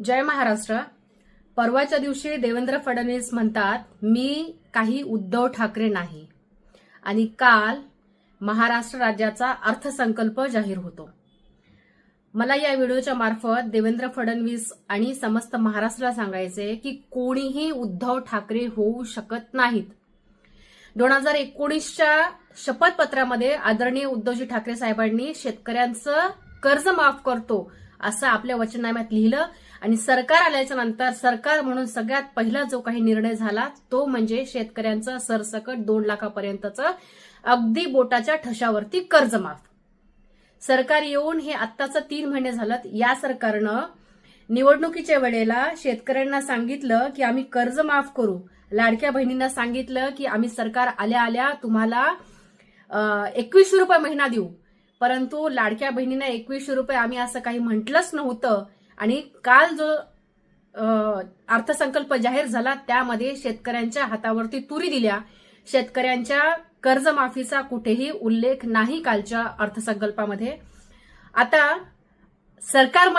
जय महाराष्ट्र। परवाच्या दिवशी देवेंद्र फडणवीस म्हणतात मी काही उद्धव ठाकरे नाही आणि काल महाराष्ट्र राज्याचा अर्थसंकल्प जाहीर होतो। मला या व्हिडिओच्या मार्फत देवेंद्र फडणवीस आणि समस्त महाराष्ट्राला सांगायचे की कोणीही उद्धव ठाकरे होऊ शकत नाहीत। 2019च्या शपथपत्रामध्ये आदरणीय उद्धवजी ठाकरे साहेबांनी शेतकऱ्यांचं कर्ज माफ करतो असं आपल्या वचननाम्यात लिहिलं आणि सरकार आल्याच्या नंतर सरकार म्हणून सगळ्यात पहिला जो काही निर्णय झाला तो म्हणजे शेतकऱ्यांचं सरसकट 2 लाखापर्यंतचं अगदी बोटाच्या ठशावरती कर्ज माफ। सरकार येऊन हे आत्ताचं 3 महिने झालेत। या सरकारनं निवडणुकीच्या वेळेला शेतकऱ्यांना सांगितलं की आम्ही कर्ज माफ करू, लाडक्या बहिणींना सांगितलं की आम्ही सरकार आल्या आल्या तुम्हाला 2100 रुपये महिना देऊ, परंतु लाडक्या बहिणींना 2100 रुपये आम्ही असं काही म्हटलंच नव्हतं। आणि काल जो अर्थसंकल्प जाहीर झाला त्यामध्ये शेतकऱ्यांच्या हातावरती तुरी दिल्या। शेतकऱ्यांच्या कर्जमाफीचा कुठेही उल्लेख नाही कालच्या अर्थसंकल्पामध्ये। आता सरकार